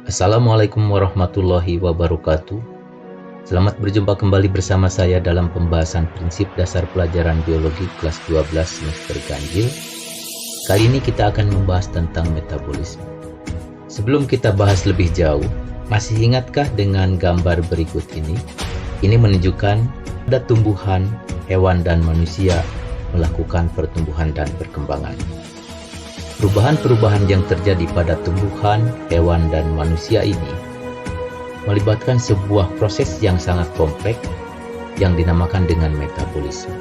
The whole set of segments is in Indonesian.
Assalamualaikum warahmatullahi wabarakatuh. Selamat berjumpa kembali bersama saya dalam pembahasan prinsip dasar pelajaran biologi kelas 12 semester ganjil. Kali ini kita akan membahas tentang metabolisme. Sebelum kita bahas lebih jauh, masih ingatkah dengan gambar berikut ini? Ini menunjukkan ada tumbuhan, hewan, dan manusia melakukan pertumbuhan dan perkembangan. Perubahan-perubahan yang terjadi pada tumbuhan, hewan, dan manusia ini melibatkan sebuah proses yang sangat kompleks yang dinamakan dengan metabolisme.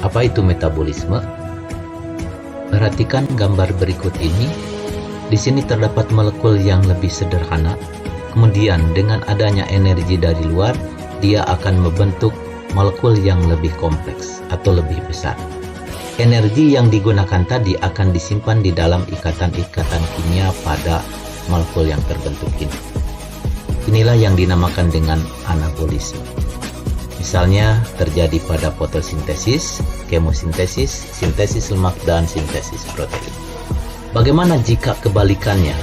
Apa itu metabolisme? Perhatikan gambar berikut ini. Di sini terdapat molekul yang lebih sederhana. Kemudian dengan adanya energi dari luar, dia akan membentuk molekul yang lebih kompleks atau lebih besar. Energi yang digunakan tadi akan disimpan di dalam ikatan-ikatan kimia pada molekul yang terbentuk ini. Inilah yang dinamakan dengan anabolisme. Misalnya terjadi pada fotosintesis, kemosintesis, sintesis lemak, dan sintesis protein. Bagaimana jika kebalikannya?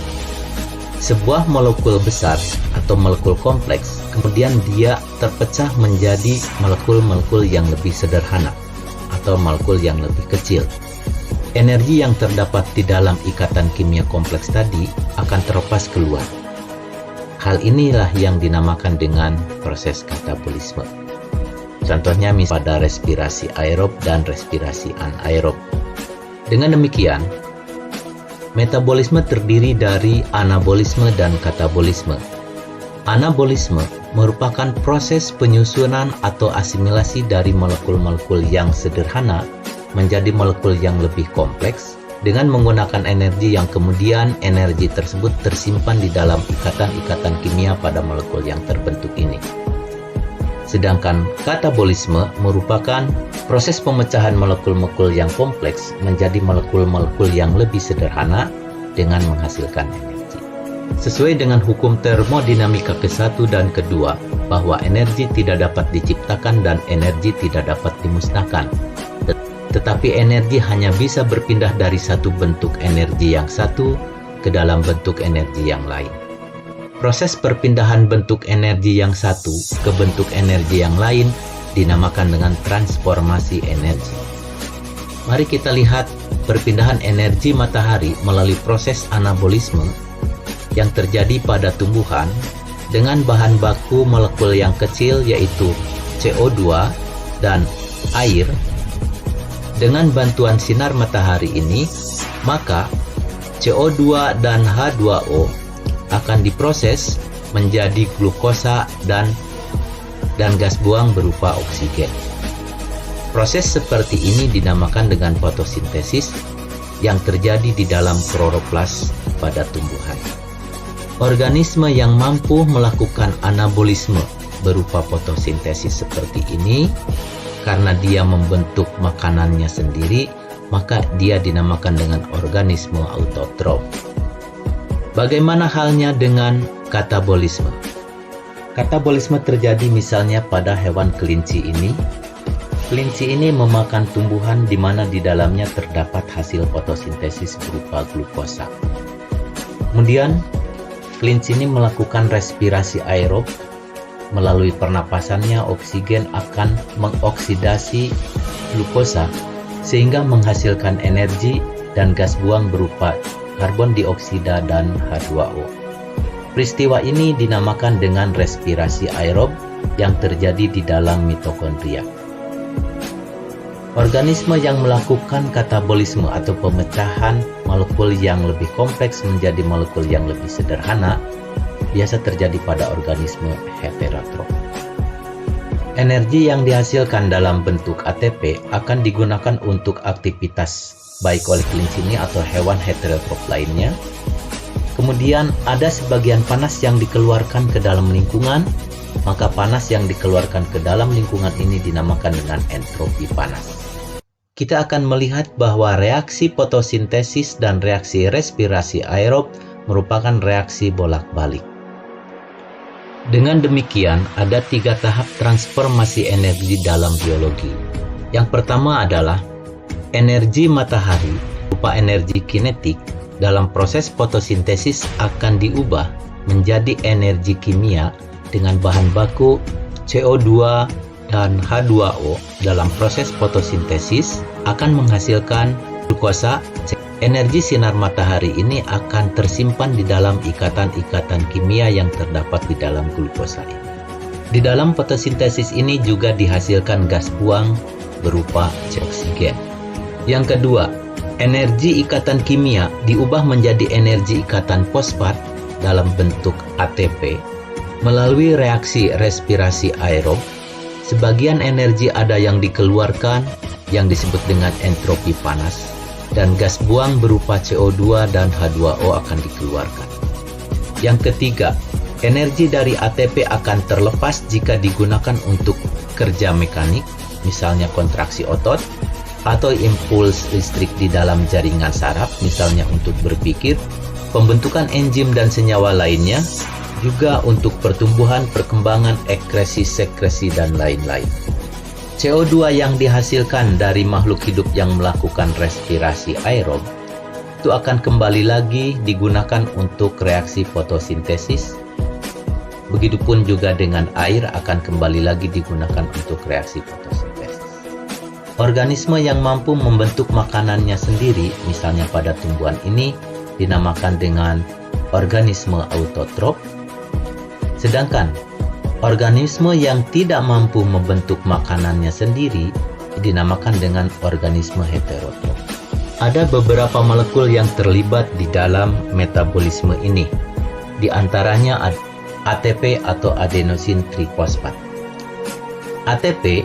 Sebuah molekul besar atau molekul kompleks, kemudian dia terpecah menjadi molekul-molekul yang lebih sederhana atau molekul yang lebih kecil. Energi yang terdapat di dalam ikatan kimia kompleks tadi akan terlepas keluar. Hal inilah yang dinamakan dengan proses katabolisme. Contohnya misalnya pada respirasi aerob dan respirasi anaerob. Dengan demikian, metabolisme terdiri dari anabolisme dan katabolisme. Anabolisme merupakan proses penyusunan atau asimilasi dari molekul-molekul yang sederhana menjadi molekul yang lebih kompleks dengan menggunakan energi yang kemudian energi tersebut tersimpan di dalam ikatan-ikatan kimia pada molekul yang terbentuk ini. Sedangkan katabolisme merupakan proses pemecahan molekul-molekul yang kompleks menjadi molekul-molekul yang lebih sederhana dengan menghasilkan energi. Sesuai dengan hukum termodinamika ke-1 dan ke-2, bahwa energi tidak dapat diciptakan dan energi tidak dapat dimusnahkan. Tetapi energi hanya bisa berpindah dari satu bentuk energi yang satu ke dalam bentuk energi yang lain. Proses perpindahan bentuk energi yang satu ke bentuk energi yang lain dinamakan dengan transformasi energi. Mari kita lihat perpindahan energi matahari melalui proses anabolisme yang terjadi pada tumbuhan dengan bahan baku molekul yang kecil yaitu CO2 dan air. Dengan bantuan sinar matahari ini, maka CO2 dan H2O akan diproses menjadi glukosa dan gas buang berupa oksigen. Proses seperti ini dinamakan dengan fotosintesis yang terjadi di dalam kloroplas pada tumbuhan. Organisme yang mampu melakukan anabolisme berupa fotosintesis seperti ini, karena dia membentuk makanannya sendiri, maka dia dinamakan dengan organisme autotrof. Bagaimana halnya dengan katabolisme? Katabolisme terjadi misalnya pada hewan kelinci ini. Kelinci ini memakan tumbuhan di mana di dalamnya terdapat hasil fotosintesis berupa glukosa. Kemudian, kelinci ini melakukan respirasi aerob. Melalui pernapasannya, oksigen akan mengoksidasi glukosa sehingga menghasilkan energi dan gas buang berupa karbon dioksida dan H2O. Peristiwa ini dinamakan dengan respirasi aerob yang terjadi di dalam mitokondria. Organisme yang melakukan katabolisme atau pemecahan molekul yang lebih kompleks menjadi molekul yang lebih sederhana biasa terjadi pada organisme heterotrof. Energi yang dihasilkan dalam bentuk ATP akan digunakan untuk aktivitas baik oleh kelinci ini atau hewan heterotrof lainnya. Kemudian ada sebagian panas yang dikeluarkan ke dalam lingkungan, maka panas yang dikeluarkan ke dalam lingkungan ini dinamakan dengan entropi panas. Kita akan melihat bahwa reaksi fotosintesis dan reaksi respirasi aerob merupakan reaksi bolak-balik. Dengan demikian, ada 3 tahap transformasi energi dalam biologi. Yang pertama adalah energi matahari berupa energi kinetik dalam proses fotosintesis akan diubah menjadi energi kimia dengan bahan baku CO2 dan H2O dalam proses fotosintesis akan menghasilkan glukosa. Energi sinar matahari ini akan tersimpan di dalam ikatan-ikatan kimia yang terdapat di dalam glukosa ini. Di dalam fotosintesis ini juga dihasilkan gas buang berupa oksigen. Yang kedua, energi ikatan kimia diubah menjadi energi ikatan fosfat dalam bentuk ATP melalui reaksi respirasi aerob. Sebagian energi ada yang dikeluarkan yang disebut dengan entropi panas, dan gas buang berupa CO2 dan H2O akan dikeluarkan. Yang ketiga, energi dari ATP akan terlepas jika digunakan untuk kerja mekanik, misalnya kontraksi otot, atau impuls listrik di dalam jaringan saraf, misalnya untuk berpikir, pembentukan enzim dan senyawa lainnya, juga untuk pertumbuhan, perkembangan, ekskresi, sekresi, dan lain-lain. CO2 yang dihasilkan dari makhluk hidup yang melakukan respirasi aerob itu akan kembali lagi digunakan untuk reaksi fotosintesis. Begitupun juga dengan air akan kembali lagi digunakan untuk reaksi fotosintesis. Organisme yang mampu membentuk makanannya sendiri, misalnya pada tumbuhan ini, dinamakan dengan organisme autotrof. Sedangkan organisme yang tidak mampu membentuk makanannya sendiri dinamakan dengan organisme heterotrof. Ada beberapa molekul yang terlibat di dalam metabolisme ini. Di antaranya ATP atau adenosin trifosfat. ATP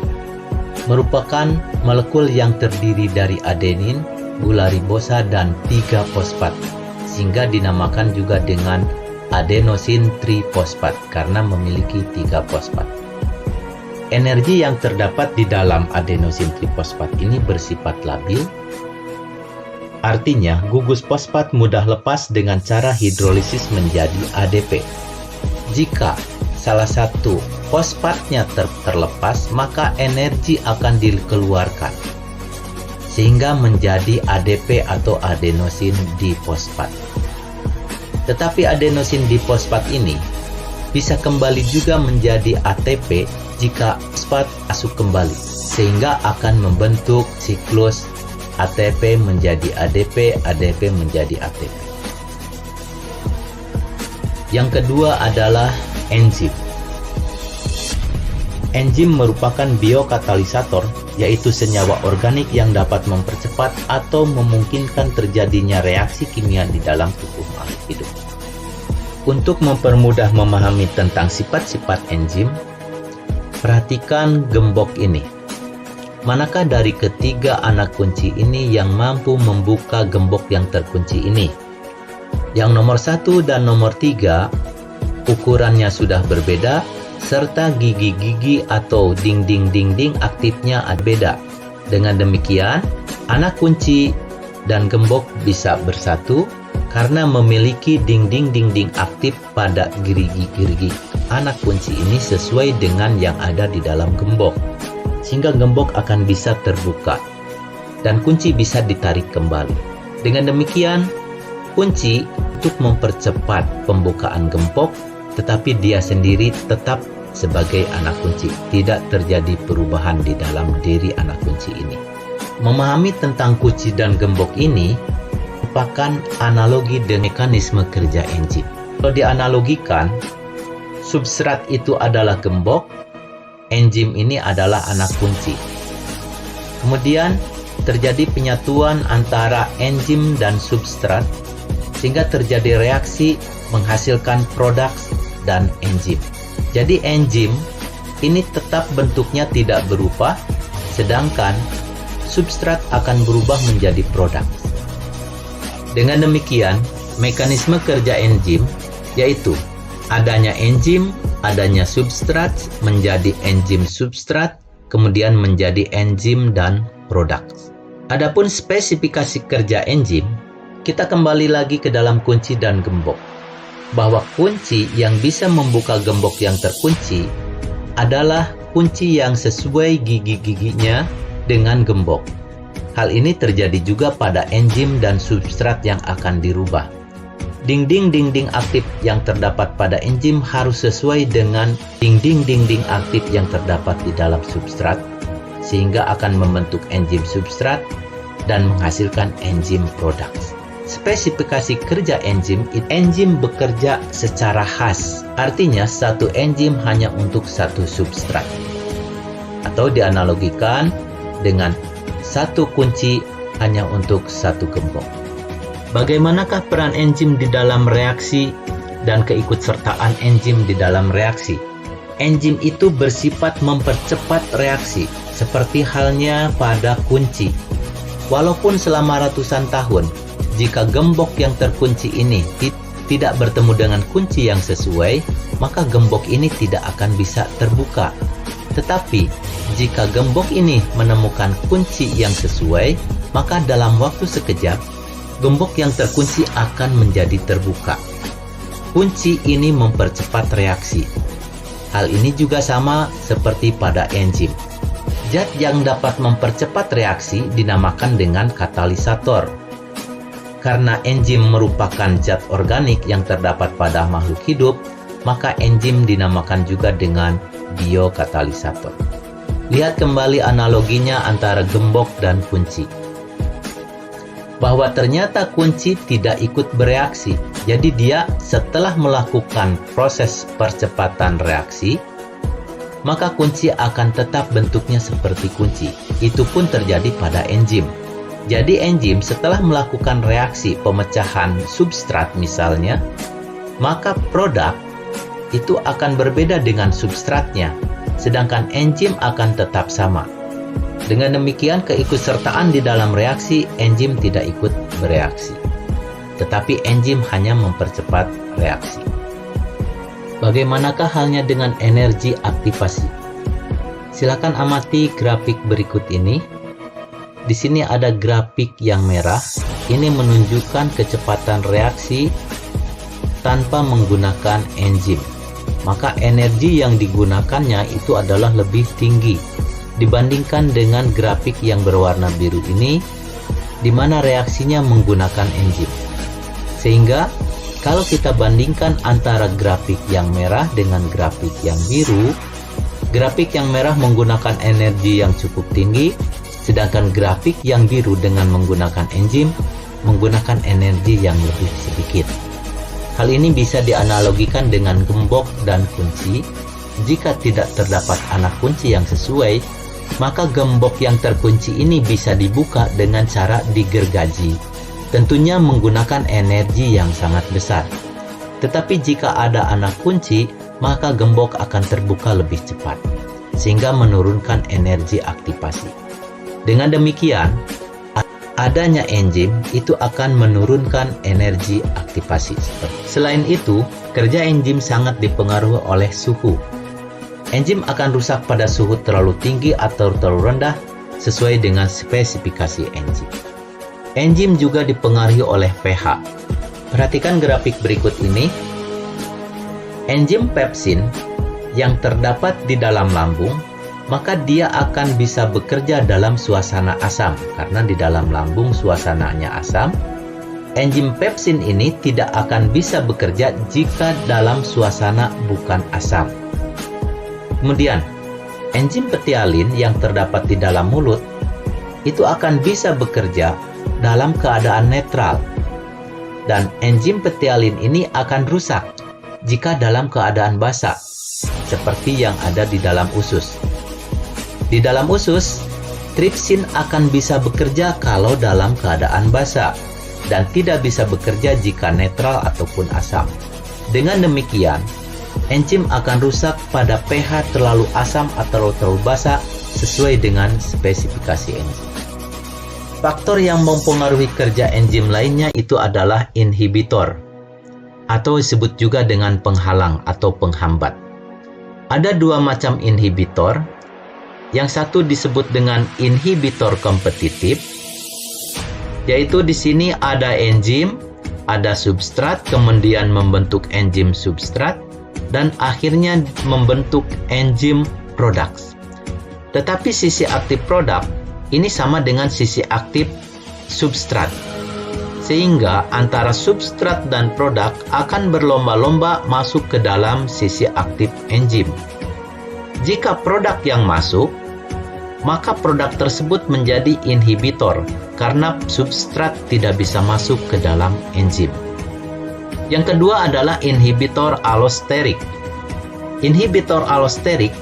merupakan molekul yang terdiri dari adenin, gula ribosa, dan 3 fosfat, sehingga dinamakan juga dengan adenosin trifosfat karena memiliki 3 fosfat. Energi yang terdapat di dalam adenosin trifosfat ini bersifat labil. Artinya, gugus fosfat mudah lepas dengan cara hidrolisis menjadi ADP. Jika salah satu fosfatnya terlepas, maka energi akan dikeluarkan sehingga menjadi ADP atau adenosin difosfat. Tetapi adenosin difosfat ini bisa kembali juga menjadi ATP jika fosfat masuk kembali, sehingga akan membentuk siklus ATP menjadi ADP, ADP menjadi ATP. Yang kedua adalah enzim. Enzim merupakan biokatalisator, yaitu senyawa organik yang dapat mempercepat atau memungkinkan terjadinya reaksi kimia di dalam tubuh makhluk hidup. Untuk mempermudah memahami tentang sifat-sifat enzim, perhatikan gembok ini. Manakah dari ketiga anak kunci ini yang mampu membuka gembok yang terkunci ini? Yang nomor 1 dan nomor 3, ukurannya sudah berbeda, serta gigi-gigi atau dinding-dinding aktifnya beda. Dengan demikian, anak kunci dan gembok bisa bersatu karena memiliki dinding-dinding aktif pada gerigi-gerigi anak kunci ini sesuai dengan yang ada di dalam gembok, sehingga gembok akan bisa terbuka dan kunci bisa ditarik kembali. Dengan demikian, kunci untuk mempercepat pembukaan gembok, tetapi dia sendiri tetap sebagai anak kunci, tidak terjadi perubahan di dalam diri anak kunci ini. Memahami tentang kunci dan gembok ini merupakan analogi dengan mekanisme kerja enzim. Kalau dianalogikan, substrat itu adalah gembok, enzim ini adalah anak kunci. Kemudian terjadi penyatuan antara enzim dan substrat sehingga terjadi reaksi menghasilkan produk dan enzim. Jadi enzim ini tetap bentuknya tidak berubah, sedangkan substrat akan berubah menjadi produk. Dengan demikian, mekanisme kerja enzim yaitu adanya enzim, adanya substrat, menjadi enzim substrat, kemudian menjadi enzim dan produk. Adapun spesifikasi kerja enzim, kita kembali lagi ke dalam kunci dan gembok, bahwa kunci yang bisa membuka gembok yang terkunci adalah kunci yang sesuai gigi-giginya dengan gembok. Hal ini terjadi juga pada enzim dan substrat yang akan dirubah. Dinding-dinding aktif yang terdapat pada enzim harus sesuai dengan dinding-dinding aktif yang terdapat di dalam substrat, sehingga akan membentuk enzim substrat dan menghasilkan enzim produk. Spesifikasi kerja enzim bekerja secara khas, artinya satu enzim hanya untuk satu substrat, atau dianalogikan dengan satu kunci hanya untuk satu gembok. Bagaimanakah peran enzim di dalam reaksi dan keikutsertaan enzim di dalam reaksi? Enzim itu bersifat mempercepat reaksi, seperti halnya pada kunci. Walaupun selama ratusan tahun, jika gembok yang terkunci ini tidak bertemu dengan kunci yang sesuai, maka gembok ini tidak akan bisa terbuka. Tetapi, jika gembok ini menemukan kunci yang sesuai, maka dalam waktu sekejap, gembok yang terkunci akan menjadi terbuka. Kunci ini mempercepat reaksi. Hal ini juga sama seperti pada enzim. Zat yang dapat mempercepat reaksi dinamakan dengan katalisator. Karena enzim merupakan zat organik yang terdapat pada makhluk hidup, maka enzim dinamakan juga dengan biokatalisator. Lihat kembali analoginya antara gembok dan kunci. Bahwa ternyata kunci tidak ikut bereaksi. Jadi dia setelah melakukan proses percepatan reaksi, maka kunci akan tetap bentuknya seperti kunci. Itu pun terjadi pada enzim. Jadi enzim setelah melakukan reaksi pemecahan substrat misalnya, maka produk itu akan berbeda dengan substratnya, sedangkan enzim akan tetap sama. Dengan demikian, keikutsertaan di dalam reaksi, enzim tidak ikut bereaksi. Tetapi enzim hanya mempercepat reaksi. Bagaimanakah halnya dengan energi aktivasi? Silakan amati grafik berikut ini. Di sini ada grafik yang merah. Ini menunjukkan kecepatan reaksi tanpa menggunakan enzim. Maka energi yang digunakannya itu adalah lebih tinggi dibandingkan dengan grafik yang berwarna biru ini, di mana reaksinya menggunakan enzim. Sehingga, kalau kita bandingkan antara grafik yang merah dengan grafik yang biru, grafik yang merah menggunakan energi yang cukup tinggi, sedangkan grafik yang biru dengan menggunakan enzim menggunakan energi yang lebih sedikit. Hal ini bisa dianalogikan dengan gembok dan kunci. Jika tidak terdapat anak kunci yang sesuai, maka gembok yang terkunci ini bisa dibuka dengan cara digergaji. Tentunya menggunakan energi yang sangat besar. Tetapi jika ada anak kunci, maka gembok akan terbuka lebih cepat, sehingga menurunkan energi aktivasi. Dengan demikian, adanya enzim itu akan menurunkan energi aktivasi. Selain itu, kerja enzim sangat dipengaruhi oleh suhu. Enzim akan rusak pada suhu terlalu tinggi atau terlalu rendah sesuai dengan spesifikasi enzim. Enzim juga dipengaruhi oleh pH. Perhatikan grafik berikut ini. Enzim pepsin yang terdapat di dalam lambung, maka dia akan bisa bekerja dalam suasana asam. Karena di dalam lambung suasananya asam, enzim pepsin ini tidak akan bisa bekerja jika dalam suasana bukan asam. Kemudian, enzim petialin yang terdapat di dalam mulut itu akan bisa bekerja dalam keadaan netral. Dan enzim petialin ini akan rusak jika dalam keadaan basah, seperti yang ada di dalam usus. Di dalam usus, tripsin akan bisa bekerja kalau dalam keadaan basah dan tidak bisa bekerja jika netral ataupun asam. Dengan demikian, enzim akan rusak pada pH terlalu asam atau terlalu basa sesuai dengan spesifikasi enzim. Faktor yang mempengaruhi kerja enzim lainnya itu adalah inhibitor, atau disebut juga dengan penghalang atau penghambat. Ada dua macam inhibitor. Yang satu disebut dengan inhibitor kompetitif, yaitu di sini ada enzim, ada substrat, kemudian membentuk enzim substrat, dan akhirnya membentuk enzim produk. Tetapi sisi aktif produk ini sama dengan sisi aktif substrat. sehingga antara substrat dan produk akan berlomba-lomba masuk ke dalam sisi aktif enzim. Jika produk yang masuk, maka produk tersebut menjadi inhibitor karena substrat tidak bisa masuk ke dalam enzim. Yang kedua adalah inhibitor allosterik. Inhibitor allosterik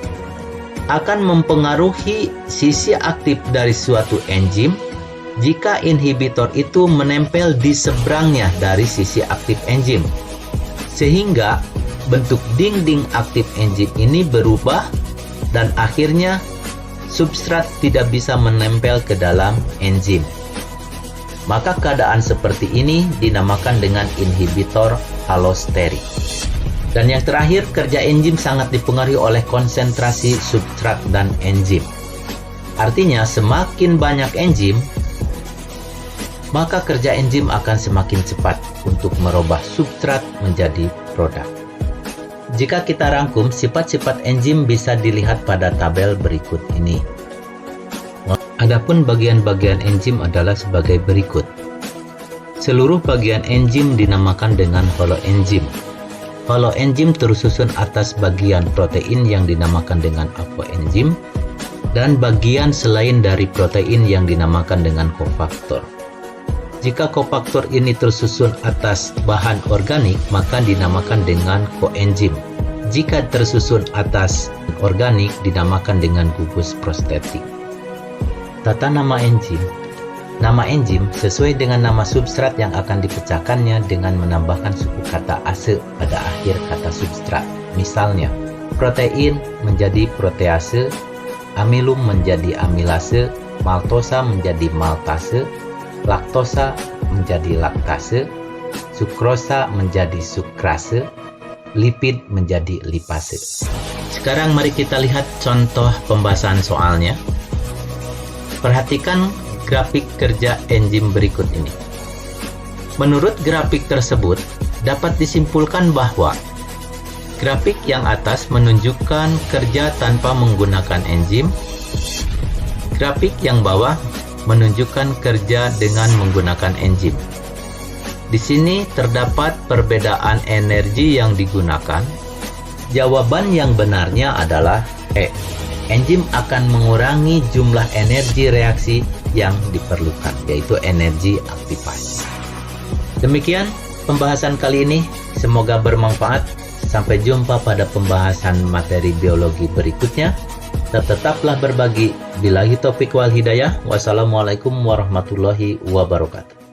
akan mempengaruhi sisi aktif dari suatu enzim jika inhibitor itu menempel di seberangnya dari sisi aktif enzim, sehingga bentuk dinding aktif enzim ini berubah dan akhirnya substrat tidak bisa menempel ke dalam enzim. Maka keadaan seperti ini dinamakan dengan inhibitor allosterik. Dan yang terakhir, kerja enzim sangat dipengaruhi oleh konsentrasi substrat dan enzim. Artinya, semakin banyak enzim, maka kerja enzim akan semakin cepat untuk merubah substrat menjadi produk. Jika kita rangkum, sifat-sifat enzim bisa dilihat pada tabel berikut ini. Adapun bagian-bagian enzim adalah sebagai berikut. Seluruh bagian enzim dinamakan dengan holoenzim. Holoenzim tersusun atas bagian protein yang dinamakan dengan apoenzim dan bagian selain dari protein yang dinamakan dengan kofaktor. Jika kofaktor ini tersusun atas bahan organik, maka dinamakan dengan koenzim. Jika tersusun atas organik, dinamakan dengan gugus prostetik. Tata nama enzim. Nama enzim sesuai dengan nama substrat yang akan dipecahkannya dengan menambahkan suku kata ase pada akhir kata substrat. Misalnya, protein menjadi protease, amilum menjadi amilase, maltosa menjadi maltase, laktosa menjadi laktase, sukrosa menjadi sukrase, lipid menjadi lipase. Sekarang mari kita lihat contoh pembahasan soalnya. Perhatikan grafik kerja enzim berikut ini. Menurut grafik tersebut, dapat disimpulkan bahwa grafik yang atas menunjukkan kerja tanpa menggunakan enzim, grafik yang bawah menunjukkan kerja dengan menggunakan enzim. Di sini terdapat perbedaan energi yang digunakan. Jawaban yang benarnya adalah E. Enzim akan mengurangi jumlah energi reaksi yang diperlukan, yaitu energi aktivasi. Demikian pembahasan kali ini, semoga bermanfaat. Sampai jumpa pada pembahasan materi biologi berikutnya. Tetaplah berbagi. Billahi taufiq wal hidayah. Wassalamualaikum warahmatullahi wabarakatuh.